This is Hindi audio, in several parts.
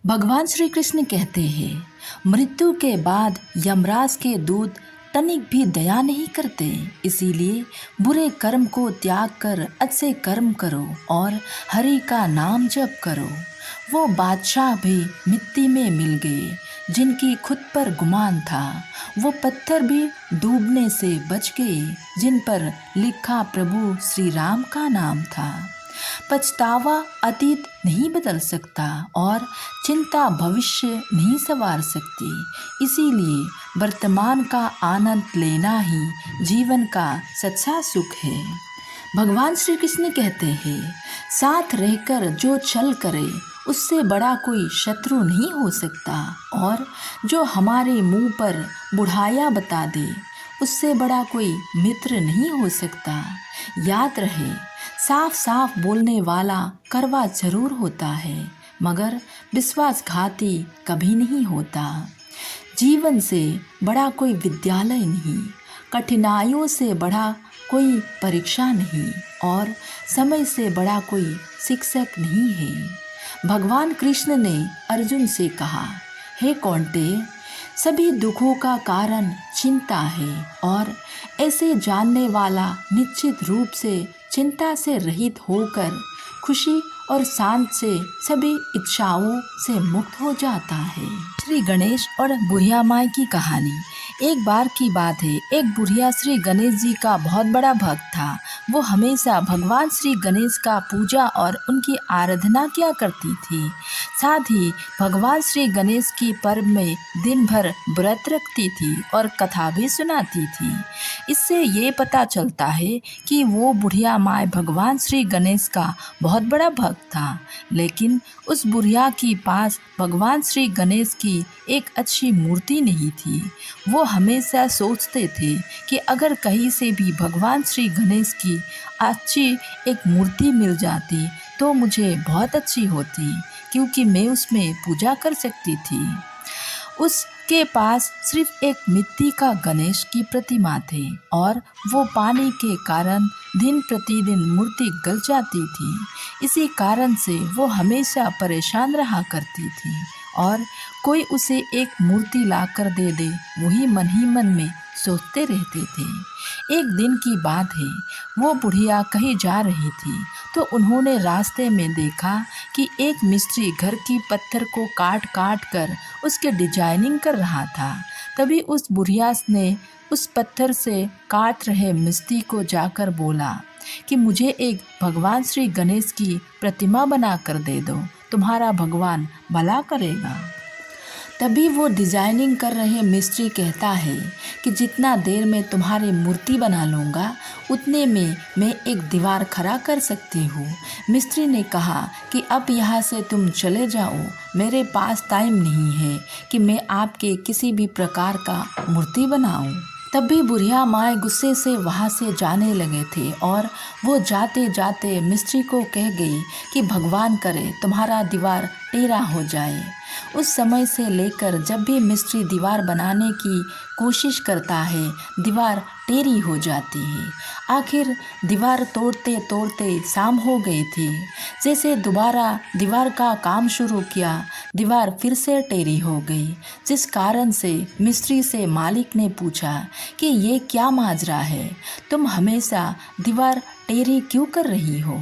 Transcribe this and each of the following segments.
भगवान श्री कृष्ण कहते हैं, मृत्यु के बाद यमराज के दूत तनिक भी दया नहीं करते। इसीलिए बुरे कर्म को त्याग कर अच्छे कर्म करो और हरि का नाम जप करो। वो बादशाह भी मिट्टी में मिल गए जिनकी खुद पर गुमान था। वो पत्थर भी डूबने से बच गए जिन पर लिखा प्रभु श्री राम का नाम था। पछतावा अतीत नहीं बदल सकता और चिंता भविष्य नहीं संवार सकती। इसीलिए वर्तमान का आनंद लेना ही जीवन का सच्चा सुख है। भगवान श्री कृष्ण कहते हैं, साथ रहकर जो छल करे उससे बड़ा कोई शत्रु नहीं हो सकता और जो हमारे मुंह पर बुढ़ाया बता दे उससे बड़ा कोई मित्र नहीं हो सकता। याद रहे, साफ साफ बोलने वाला कड़वा जरूर होता है मगर विश्वासघाती कभी नहीं होता। जीवन से बड़ा कोई विद्यालय नहीं, कठिनाइयों से बड़ा कोई परीक्षा नहीं और समय से बड़ा कोई शिक्षक नहीं है। भगवान कृष्ण ने अर्जुन से कहा, हे कौंटे, सभी दुखों का कारण चिंता है और ऐसे जानने वाला निश्चित रूप से चिंता से रहित होकर खुशी और शांत से सभी इच्छाओं से मुक्त हो जाता है। श्री गणेश और बुढ़िया माई की कहानी। एक बार की बात है, एक बुढ़िया श्री गणेश जी का बहुत बड़ा भक्त था। वो हमेशा भगवान श्री गणेश का पूजा और उनकी आराधना किया करती थी। साथ ही भगवान श्री गणेश की पर्व में दिन भर व्रत रखती थी और कथा भी सुनाती थी। इससे ये पता चलता है कि वो बुढ़िया माँ भगवान श्री गणेश का बहुत बड़ा भक्त था। लेकिन उस बुढ़िया के पास भगवान श्री गणेश की एक अच्छी मूर्ति नहीं थी। वो हमेशा सोचते थे कि अगर कहीं से भी भगवान श्री गणेश की अच्छी एक मूर्ति मिल जाती तो मुझे बहुत अच्छी होती, क्योंकि मैं उसमें पूजा कर सकती थी। उसके पास सिर्फ एक मिट्टी का गणेश की प्रतिमा थी और वो पानी के कारण दिन प्रतिदिन मूर्ति गल जाती थी। इसी कारण से वो हमेशा परेशान रहा करती थी और कोई उसे एक मूर्ति ला कर दे दे वही मन ही मन में सोचते रहते थे। एक दिन की बात है, वो बुढ़िया कहीं जा रही थी तो उन्होंने रास्ते में देखा कि एक मिस्त्री घर की पत्थर को काट काट कर उसके डिजाइनिंग कर रहा था। तभी उस बुढ़िया ने उस पत्थर से काट रहे मिस्त्री को जाकर बोला कि मुझे एक भगवान श्री गणेश की प्रतिमा बना कर दे दो, तुम्हारा भगवान भला करेगा। तभी वो डिजाइनिंग कर रहे मिस्त्री कहता है कि जितना देर में तुम्हारी मूर्ति बना लूँगा उतने में मैं एक दीवार खड़ा कर सकती हूँ। मिस्त्री ने कहा कि अब यहाँ से तुम चले जाओ, मेरे पास टाइम नहीं है कि मैं आपके किसी भी प्रकार का मूर्ति बनाऊँ। तभी बुढ़िया माँ गुस्से से वहाँ से जाने लगे थे और वो जाते जाते मिस्त्री को कह गई कि भगवान करे तुम्हारा दीवार टेढ़ा हो जाए। उस समय से लेकर जब भी मिस्त्री दीवार बनाने की कोशिश करता है, दीवार टेढ़ी हो जाती है। आखिर दीवार तोड़ते तोड़ते शाम हो गई थी। जैसे दोबारा दीवार का काम शुरू किया, दीवार फिर से टेढ़ी हो गई, जिस कारण से मिस्त्री से मालिक ने पूछा कि ये क्या माजरा है, तुम हमेशा दीवार टेढ़ी क्यों कर रही हो।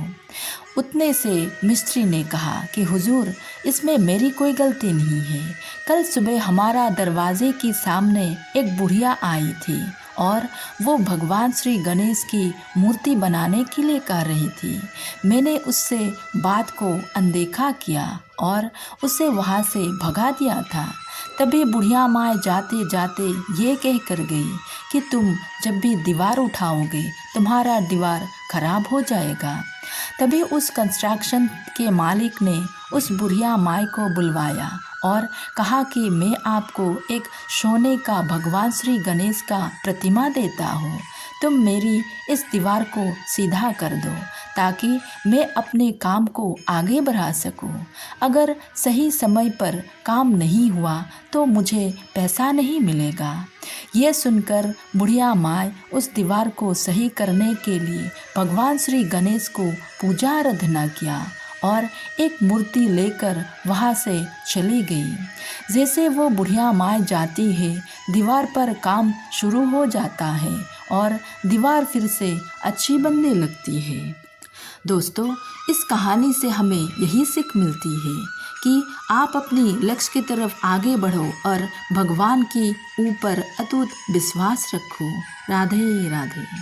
उतने से मिस्त्री ने कहा कि हुजूर, इसमें मेरी कोई गलती नहीं है। कल सुबह हमारा दरवाजे के सामने एक बुढ़िया आई थी और वो भगवान श्री गणेश की मूर्ति बनाने के लिए कह रही थी। मैंने उससे बात को अनदेखा किया और उसे वहाँ से भगा दिया था। तभी बुढ़िया माँ जाते जाते ये कह कर गई कि तुम जब भी दीवार उठाओगे तुम्हारा दीवार खराब हो जाएगा। तभी उस कंस्ट्रक्शन के मालिक ने उस बुढ़िया माई को बुलवाया और कहा कि मैं आपको एक सोने का भगवान श्री गणेश का प्रतिमा देता हूँ, तुम मेरी इस दीवार को सीधा कर दो ताकि मैं अपने काम को आगे बढ़ा सकूं। अगर सही समय पर काम नहीं हुआ तो मुझे पैसा नहीं मिलेगा। यह सुनकर बुढ़िया माँ उस दीवार को सही करने के लिए भगवान श्री गणेश को पूजा आराधना किया और एक मूर्ति लेकर वहाँ से चली गई। जैसे वो बुढ़िया माँ जाती है, दीवार पर काम शुरू हो जाता है और दीवार फिर से अच्छी बनने लगती है। दोस्तों, इस कहानी से हमें यही सीख मिलती है कि आप अपनी लक्ष्य की तरफ आगे बढ़ो और भगवान के ऊपर अटूट विश्वास रखो। राधे राधे।